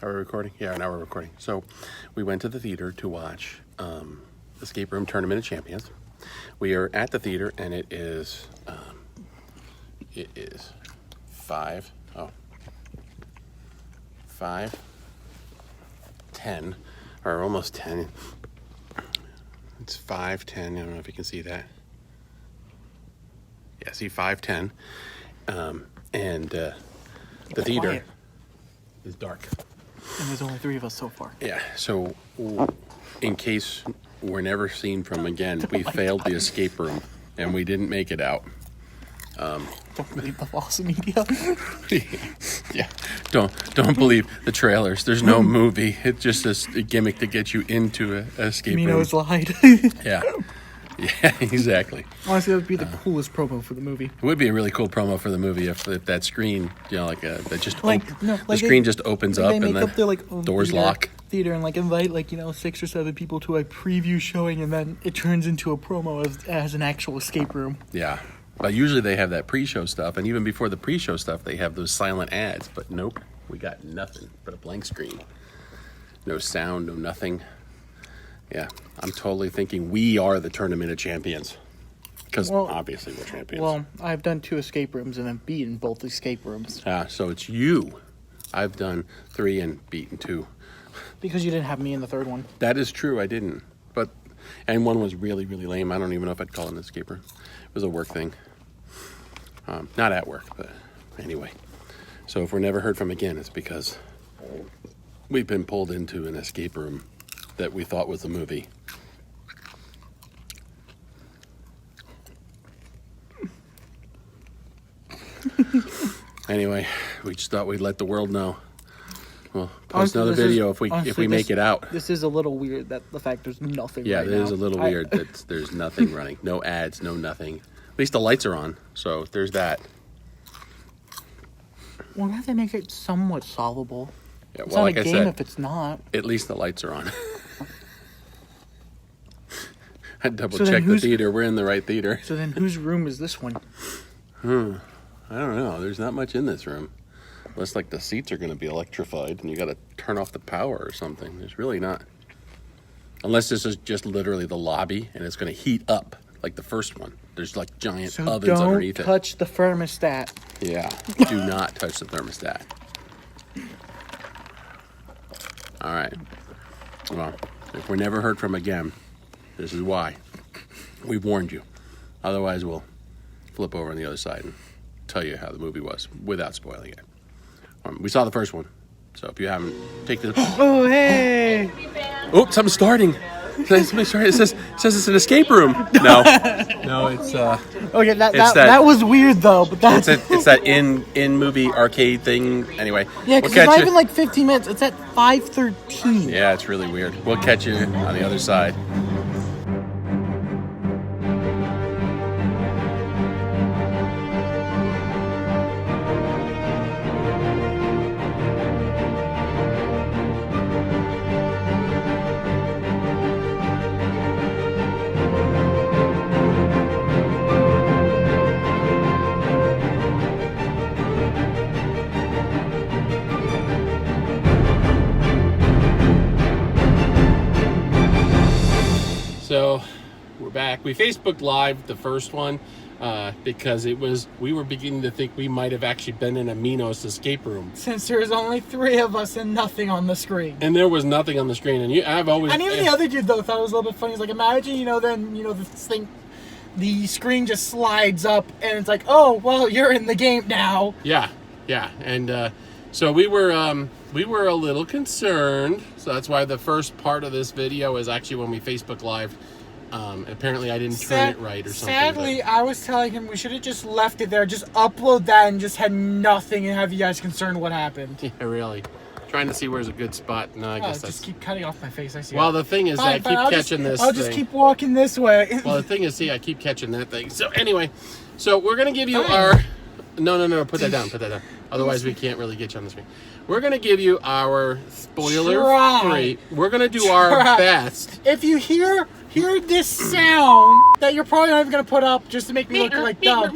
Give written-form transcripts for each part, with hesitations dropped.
Are we recording? Yeah, now we're recording. So we went to the theater to watch Escape Room Tournament of Champions. We are at the theater, and it is 5:10, or almost 10. It's 5:10. I don't know if you can see that. Yeah, see 5:10. And the theater quiet. is dark. And there's only 3 of us so far. Yeah, so in case we're never seen from again, we failed the escape room and we didn't make it out. Don't believe the false media. Yeah, don't believe the trailers. There's no movie. It's just a gimmick to get you into an escape room. Mino's lied. Yeah, exactly. Honestly, that would be the coolest promo for the movie. It would be a really cool promo for the movie if that screen, that just the screen just opens up and up their, doors lock. Theater and invite 6 or 7 people to a preview showing, and then it turns into a promo as an actual escape room. Yeah, but usually they have that pre-show stuff, and even before the pre-show stuff, they have those silent ads. But nope, we got nothing but a blank screen. No sound, no nothing. Yeah, I'm totally thinking we are the Tournament of Champions. Because obviously we're champions. Well, I've done 2 escape rooms and I've beaten both escape rooms. So it's you. I've done 3 and beaten 2. Because you didn't have me in the 3rd one. That is true, I didn't. And one was really, really lame. I don't even know if I'd call it an escape room. It was a work thing. Not at work, but anyway. So if we're never heard from again, it's because we've been pulled into an escape room that we thought was a movie. Anyway, we just thought we'd let the world know. We'll post another video if we make it out. This is a little weird, that the fact there's nothing. Yeah, right it is now. a little weird that there's nothing running. No ads, no nothing. At least the lights are on, so there's that. Well, now they make it somewhat solvable. Yeah, It's well, not like a I game said, if it's not. at least the lights are on. I double So then checked the theater. We're in the right theater. So then whose room is this one? I don't know. There's not much in this room. Unless, the seats are going to be electrified and you got to turn off the power or something. There's really not. Unless this is just literally the lobby and it's going to heat up like the first one. There's, giant ovens underneath it. Don't touch the thermostat. Yeah. Do not touch the thermostat. All right. Well, if we're never heard from again, this is why. We've warned you. Otherwise, we'll flip over on the other side and tell you how the movie was without spoiling it. We saw the first one, so if you haven't, take the... Oh, hey! Oh, something's starting. It says it's an escape room. No, it's... Okay, that was weird, though, but that's... It's that in-movie arcade thing. Anyway, yeah, because it's not even 15 minutes. It's at 5:13. Yeah, it's really weird. We'll catch you on the other side. So we're back. We Facebook Live the first one because we were beginning to think we might have actually been in a Minos escape room. Since there's only 3 of us and nothing on the screen. And there was nothing on the screen. And I've always... And even the other dude, though, thought it was a little bit funny. He's like, imagine, this thing, the screen just slides up and it's like, oh, well, you're in the game now. Yeah. And so we were a little concerned. So that's why the first part of this video is actually when we Facebook Live. Apparently I didn't turn it right or something. Sadly, I was telling him we should have just left it there, just upload that and just had nothing and have you guys concerned what happened. Yeah, really. Trying to see where's a good spot. No, I guess that's... just keep cutting off my face. I see. Well, the thing is, I keep catching this thing. I'll just keep walking this way. Well, the thing is, I keep catching that thing. So anyway, we're going to give you our No. Put that down. Otherwise, we can't really get you on the screen. We're going to give you our spoiler free. We're going to do our best. If you hear this sound that you're probably not even going to put up just to make me look like dumb,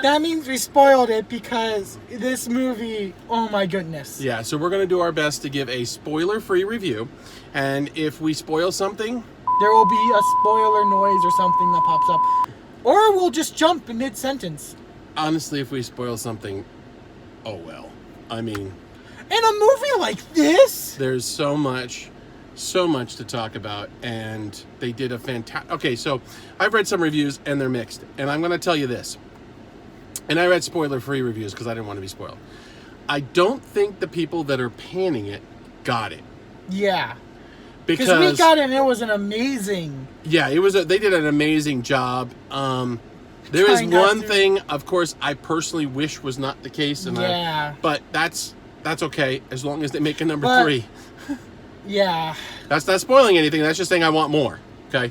that means we spoiled it because this movie, oh my goodness. Yeah, so we're going to do our best to give a spoiler-free review. And if we spoil something, there will be a spoiler noise or something that pops up. Or we'll just jump mid-sentence. Honestly, if we spoil something, oh well. I mean... In a movie like this? There's so much to talk about, and they did a fantastic... Okay, so I've read some reviews, and they're mixed. And I'm going to tell you this. And I read spoiler-free reviews because I didn't want to be spoiled. I don't think the people that are panning it got it. Yeah. Because we got it, and it was an amazing... Yeah, they did an amazing job. There is one thing, of course, I personally wish was not the case, but that's okay as long as they make a number 3. Yeah, that's not spoiling anything. That's just saying I want more. Okay.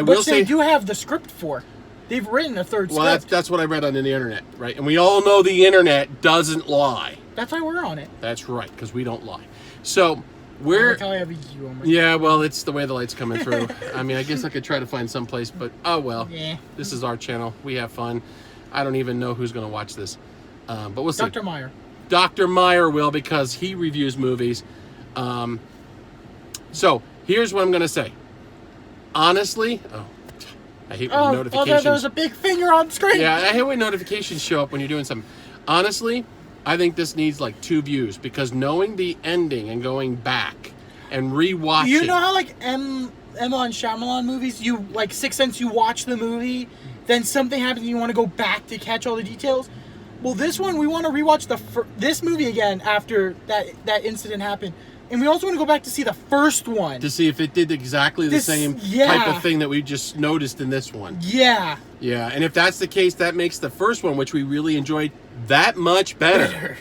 Which they do have the script for. They've written a third script. Well, that's what I read on the internet, right? And we all know the internet doesn't lie. That's why we're on it. That's right, because we don't lie. So we're... I have a U on my... Yeah, well, it's the way the light's coming through. I mean, I guess I could try to find someplace, but oh well. Yeah. This is our channel. We have fun. I don't even know who's going to watch this, but we'll see. Dr. Meyer. Dr. Meyer will, because he reviews movies. So here's what I'm going to say. Honestly, I hate when notifications. There was a big finger on screen. Yeah, I hate when notifications show up when you're doing something. Honestly, I think this needs like 2 views, because knowing the ending and going back and rewatching. You know how like M. and Shyamalan movies, you like Sixth Sense, you watch the movie, then something happens and you want to go back to catch all the details. Well, this one we want to rewatch this movie again after that incident happened, and we also want to go back to see the first one to see if it did exactly the same type of thing that we just noticed in this one. Yeah. Yeah, and if that's the case, that makes the first one, which we really enjoyed, that much better.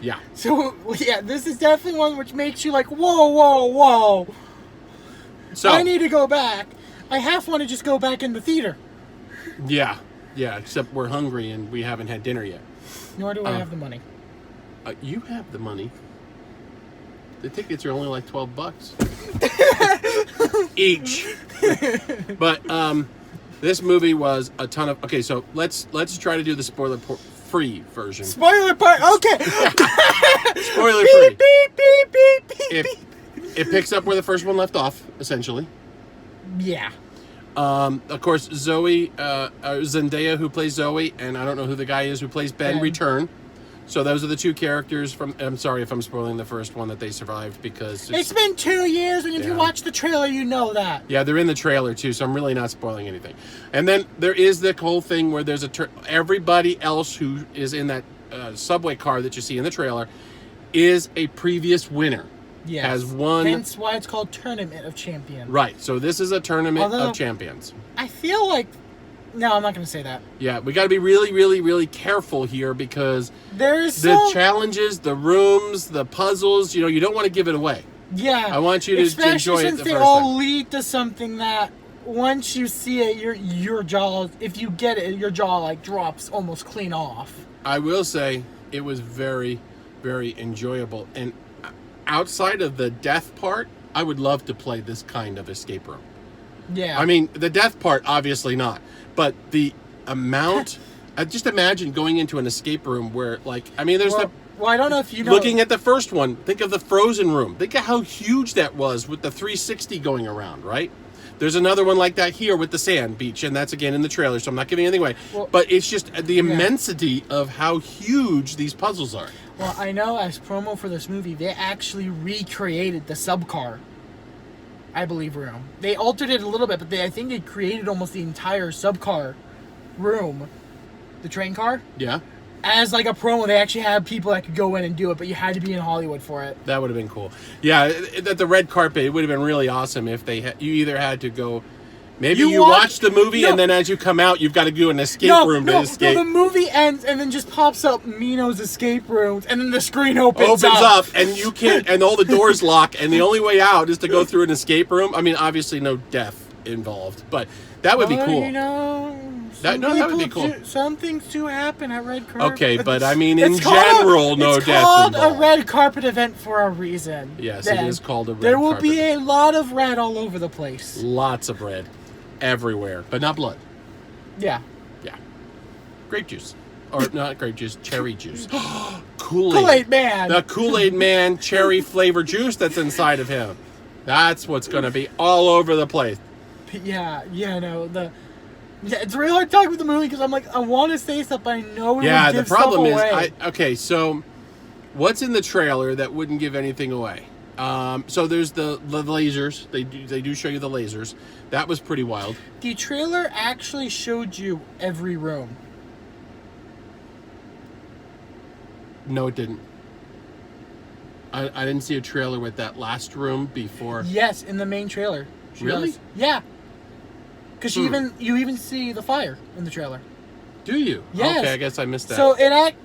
Yeah. So yeah, this is definitely one which makes you like, whoa. So I need to go back. I half want to just go back in the theater. Yeah, except we're hungry and we haven't had dinner yet. Nor do I have the money. You have the money. The tickets are only like $12 each. But this movie was a ton of... Okay, so let's try to do the spoiler-free version. Spoiler part. Okay. Spoiler-free. Beep. It picks up where the first one left off, essentially. Yeah. Of course, Zendaya, who plays Zoe, and I don't know who the guy is who plays Ben, return. So those are the 2 characters from... I'm sorry if I'm spoiling the first one that they survived, because... It's been 2 years, and if you watch the trailer, you know that. Yeah, they're in the trailer, too, so I'm really not spoiling anything. And then there is the whole thing where there's everybody else who is in that subway car that you see in the trailer is a previous winner. Yes. Has won. Hence why it's called Tournament of Champions. Right. So this is a Tournament of Champions. I feel like... No, I'm not going to say that. Yeah, we got to be really, really, really careful here, because there's the challenges, the rooms, the puzzles, you don't want to give it away. Yeah. I want you to enjoy it the first time. Especially since they all lead to something that once you see it, your jaw, if you get it, your jaw like drops almost clean off. I will say it was very, very enjoyable. And outside of the death part, I would love to play this kind of escape room. Yeah. I mean, the death part, obviously not. But the amount... just imagine going into an escape room where, there's Well, I don't know if you know... Looking at the first one, think of the Frozen room. Think of how huge that was with the 360 going around, right? There's another one like that here with the sand beach, and that's, again, in the trailer, so I'm not giving anything away. Well, but it's just the immensity of how huge these puzzles are. Well, I know as promo for this movie, they actually recreated the subcar, I believe, room. They altered it a little bit, but I think they created almost the entire subcar room, the train car. Yeah. As like a promo, they actually had people that could go in and do it, but you had to be in Hollywood for it. That would have been cool. Yeah, at the red carpet, it would have been really awesome if they you either had to go... Maybe you watch the movie, and then as you come out, you've got to do an escape room to escape. No, the movie ends, and then just pops up Mino's escape rooms, and then the screen opens up, and you can't, and all the doors lock, and the only way out is to go through an escape room. I mean, obviously no death involved, but that would be cool. That would be cool. Some things do happen at red carpet. Okay, but I mean, in general, no death involved. It's called a red carpet event for a reason. Yes, it is called a red carpet. There will be a lot of red all over the place. Lots of red. Everywhere. But not blood. Yeah. Yeah. Grape juice. Or not grape juice, cherry juice. Kool-Aid. Kool-Aid Man. The Kool-Aid Man cherry flavor juice that's inside of him. That's what's going to be all over the place. Yeah, no, it's really hard to talk about the movie because I'm like, I want to say stuff, but I know we would give the problem stuff away. okay, so what's in the trailer that wouldn't give anything away? So there's the lasers. They do show you the lasers. That was pretty wild. The trailer actually showed you every room. No, it didn't. I didn't see a trailer with that last room before. Yes, in the main trailer. Really? Does. Yeah. Because you even see the fire in the trailer. Do you? Yes. Okay, I guess I missed that.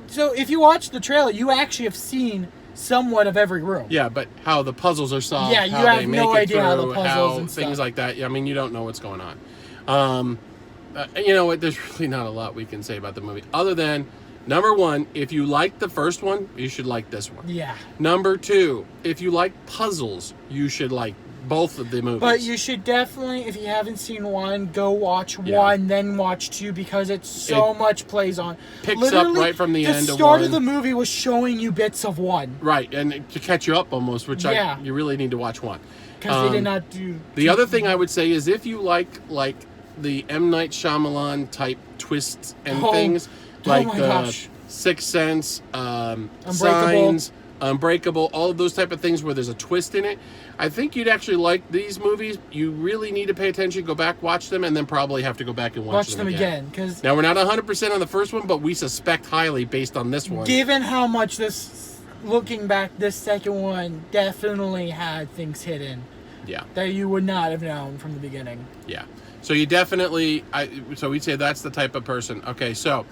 So if you watch the trailer, you actually have seen somewhat of every room. Yeah, but how the puzzles are solved. Yeah, you have no idea how the puzzles and things stuff. like that. Yeah, I mean, you don't know what's going on. You know what? There's really not a lot we can say about the movie other than. Number one, if you like the first one, you should like this one. Yeah. Number two, if you like puzzles, you should like both of the movies. But you should definitely, if you haven't seen one, go watch one, then watch two, because it much plays on. Picks up right from the end of one. The start of the movie was showing you bits of one. Right, and to catch you up almost, which you really need to watch one. Because they did not do... The other thing I would say is if you like the M. Night Shyamalan type twists and things... Like Sixth Sense, Signs, Unbreakable, all of those type of things where there's a twist in it. I think you'd actually like these movies. You really need to pay attention, go back, watch them, and then probably have to go back and watch them again. Now, we're not 100% on the first one, but we suspect highly based on this one. Given how much looking back, this second one definitely had things hidden. Yeah. That you would not have known from the beginning. Yeah. So you definitely, so we'd say that's the type of person. Okay, so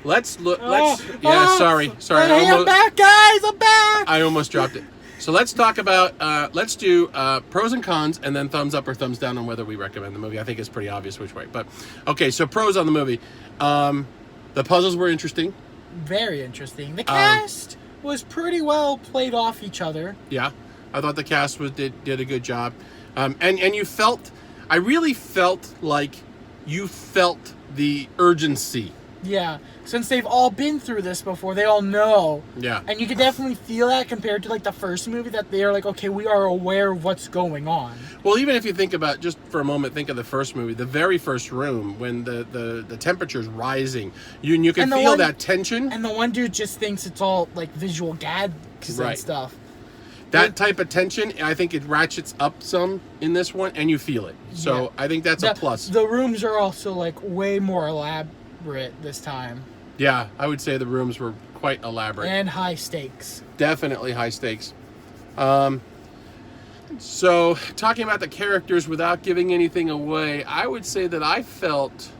let's look. Sorry. Hey, I'm back, guys. I'm back. I almost dropped it. So let's talk about. Let's do pros and cons, and then thumbs up or thumbs down on whether we recommend the movie. I think it's pretty obvious which way. But okay, so pros on the movie. The puzzles were interesting. Very interesting. The cast was pretty well played off each other. Yeah, I thought the cast did a good job, and you felt. I really felt like you felt the urgency. Yeah, since they've all been through this before, they all know. Yeah. And you could definitely feel that compared to like the first movie, that they're like, okay, we are aware of what's going on. Well, even if you think about, just for a moment, think of the first movie, the very first room, when the temperature's rising, you can feel that tension. And the one dude just thinks it's all like visual gags and stuff. That type of tension, I think it ratchets up some in this one, and you feel it. So I think that's a plus. The rooms are also like way more elaborate this time. Yeah, I would say the rooms were quite elaborate. And high stakes. Definitely high stakes. So, talking about the characters without giving anything away, I would say that I felt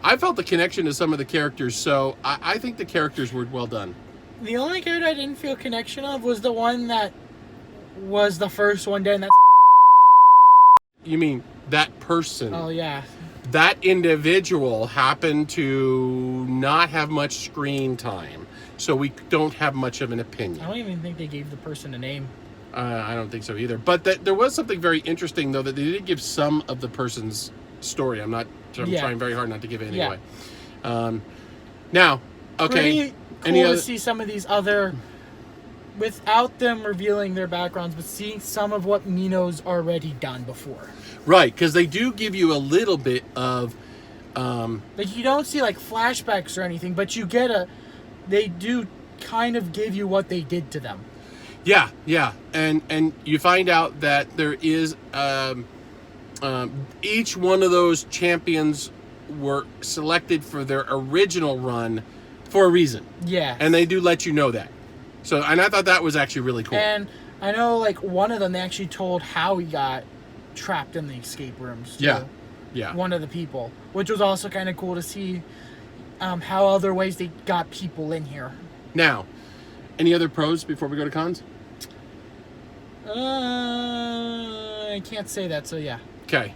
the connection to some of the characters, so I think the characters were well done. The only character I didn't feel connection of was the one that was the first one dead, and that's... You mean that person? Oh, yeah. That individual happened to not have much screen time, so we don't have much of an opinion. I don't even think they gave the person a name. I don't think so either. But there was something very interesting, though, that they did give some of the person's story. I'm trying very hard not to give it away. Now, okay. Pretty cool to see some of these other, without them revealing their backgrounds, but seeing some of what Mino's already done before. Right, because they do give you a little bit of... like, you don't see, like, flashbacks or anything, but you get they do kind of give you what they did to them. Yeah. And you find out that there is... each one of those champions were selected for their original run for a reason. Yeah. And they do let you know that. So, and I thought that was actually really cool. And I know, like, one of them, they actually told how he got trapped in the escape rooms. Yeah. One of the people. Which was also kind of cool to see how other ways they got people in here. Now, any other pros before we go to cons? I can't say that, so yeah. Okay.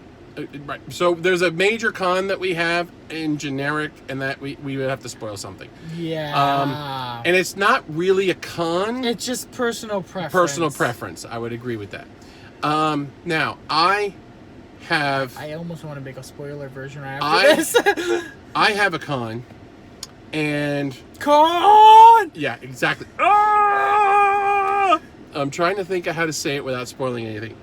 Right. So there's a major con that we have in generic, and that we would have to spoil something. Yeah. And it's not really a con. It's just personal preference. Personal preference. I would agree with that. Now, I almost want to make a spoiler version right after this. I have a con, and... Con! Yeah, exactly. Ah! I'm trying to think of how to say it without spoiling anything.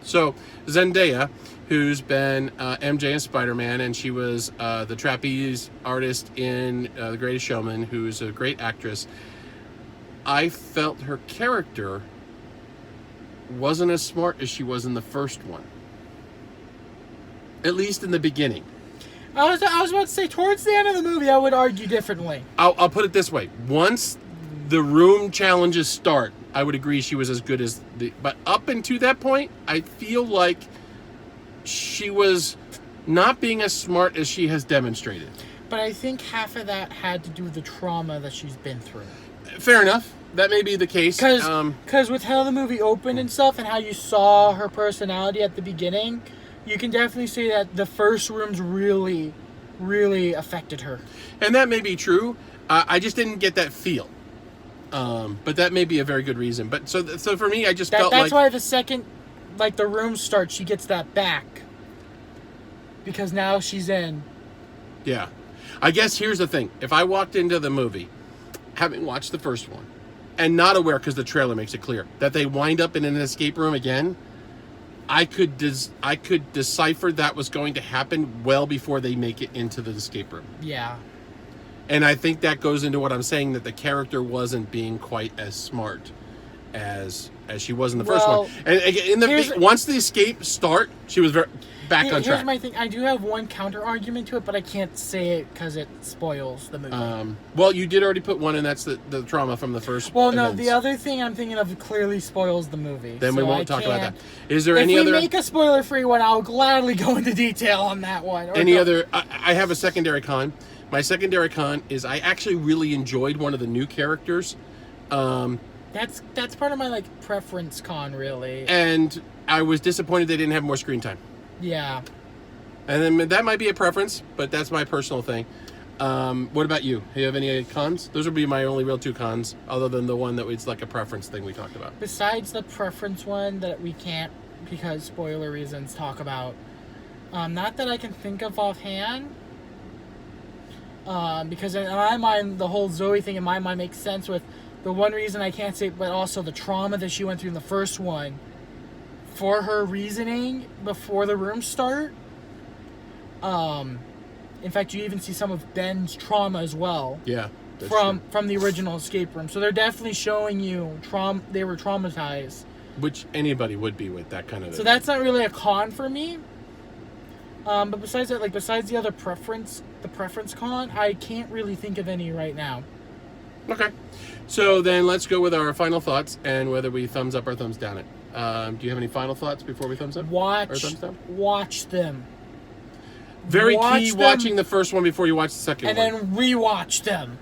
So Zendaya, who's been MJ in Spider-Man, and she was the trapeze artist in The Greatest Showman, who's a great actress. I felt her character wasn't as smart as she was in the first one. At least in the beginning. I was about to say, towards the end of the movie, I would argue differently. I'll put it this way. Once the room challenges start, I would agree she was as good as but up until that point, I feel like she was not being as smart as she has demonstrated. But I think half of that had to do with the trauma that she's been through. Fair enough. That may be the case. Because with how the movie opened and stuff, and how you saw her personality at the beginning, you can definitely say that the first rooms really, really affected her. And that may be true. I just didn't get that feel. But that may be a very good reason. But so for me, I just felt like... That's why the second, the room starts, she gets that back. Because now she's in. Yeah. I guess here's the thing. If I walked into the movie, having watched the first one, and not aware, because the trailer makes it clear, that they wind up in an escape room again, I could decipher that was going to happen well before they make it into the escape room. Yeah. And I think that goes into what I'm saying, that the character wasn't being quite as smart as she was in the first one. And once the escape start, she was back on track. Here's my thing. I do have one counter argument to it, but I can't say it because it spoils the movie. Well, you did already put one, and that's the trauma from the first Well, no, events. the other thing I'm thinking of clearly spoils the movie. Then we won't talk about that. Is there if any other... If we make a spoiler-free one, I'll gladly go into detail on that one. I have a secondary con. My secondary con is I actually really enjoyed one of the new characters. That's part of my preference con, really. And I was disappointed they didn't have more screen time. Yeah. And then that might be a preference, but that's my personal thing. What about you? Do you have any cons? Those would be my only real two cons, other than the one that it's like a preference thing we talked about. Besides the preference one that we can't, because spoiler reasons, talk about. Not that I can think of offhand. Because in my mind, the whole Zoe thing in my mind makes sense with the one reason I can't say, but also the trauma that she went through in the first one. For her reasoning before the rooms start. In fact, you even see some of Ben's trauma as well. Yeah. From the original escape room. So they're definitely showing you they were traumatized. Which anybody would be with that kind of... So that's not really a con for me. But besides that, besides the other preference con, I can't really think of any right now. Okay. So then let's go with our final thoughts and whether we thumbs up or thumbs down it. Do you have any final thoughts before we thumbs up? Or thumbs down? Watch them. Very key watching the first one before you watch the second one. And then rewatch them.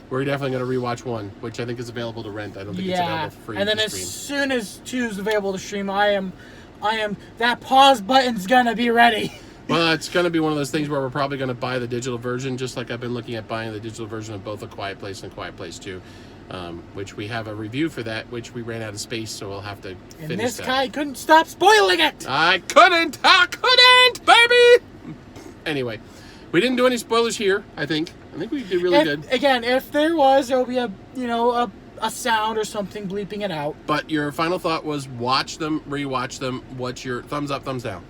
We're definitely going to rewatch one, which I think is available to rent. I don't think it's available for free. And then as soon as 2 is available to stream, I am that pause button's going to be ready. Well, it's going to be one of those things where we're probably going to buy the digital version, just like I've been looking at buying the digital version of both A Quiet Place and A Quiet Place 2, which we have a review for that, which we ran out of space, so we'll have to finish that. And this guy couldn't stop spoiling it! I couldn't, baby! Anyway, we didn't do any spoilers here, I think. I think we did really good. Again, if there was, there'll be a sound or something bleeping it out. But your final thought was watch them, rewatch them. What's your thumbs up, thumbs down?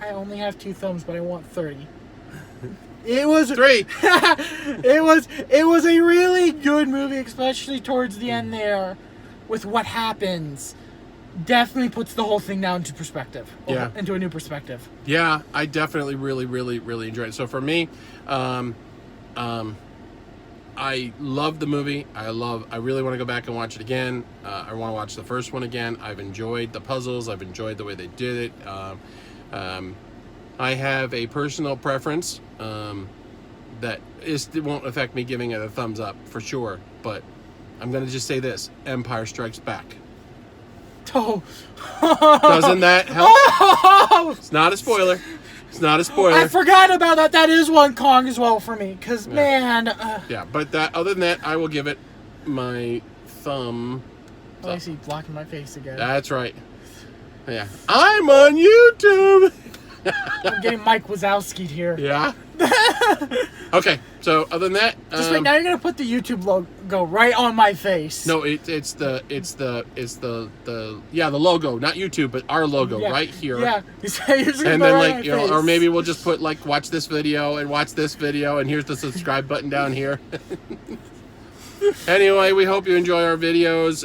I only have 2 thumbs, but I want 30. It was 3. it was a really good movie, especially towards the end there, with what happens. Definitely puts the whole thing down into perspective. Yeah. Into a new perspective. Yeah, I definitely really, really, really enjoyed it. So for me, I love the movie. I really want to go back and watch it again. I want to watch the first one again. I've enjoyed the puzzles. I've enjoyed the way they did it. I have a personal preference that it won't affect me giving it a thumbs up for sure. But I'm going to just say this: Empire Strikes Back. Oh. Doesn't that help? Oh! It's not a spoiler. It's not a spoiler. I forgot about that. That is one Kong as well for me. Because, Yeah. man. Yeah, but other than that, I will give it my thumb. Oh, I see you blocking my face again. That's right. Yeah. I'm on YouTube. I'm getting Mike Wazowski'd here. Yeah. Okay, so other than that, Just wait, now you're gonna put the YouTube logo right on my face. no, it's the logo, not YouTube, but our logo Yeah. right here. Yeah. He's gonna And put then right on like my you know, face. or maybe we'll just put like watch this video and watch this video, and here's the subscribe button down here. Anyway, we hope you enjoy our videos.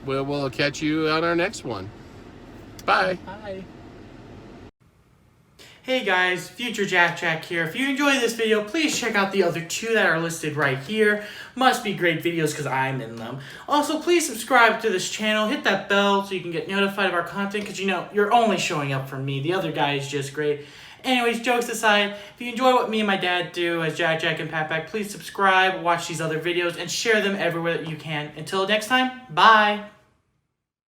We'll catch you on our next one. Bye. Hi. Hey guys, Future JaqJaq here. If you enjoyed this video, please check out the other two that are listed right here. Must be great videos because I'm in them. Also, please subscribe to this channel. Hit that bell so you can get notified of our content because, you know, you're only showing up for me. The other guy is just great. Anyways, jokes aside, if you enjoy what me and my dad do as JaqJaq and PaqPaq, please subscribe, watch these other videos, and share them everywhere that you can. Until next time, bye!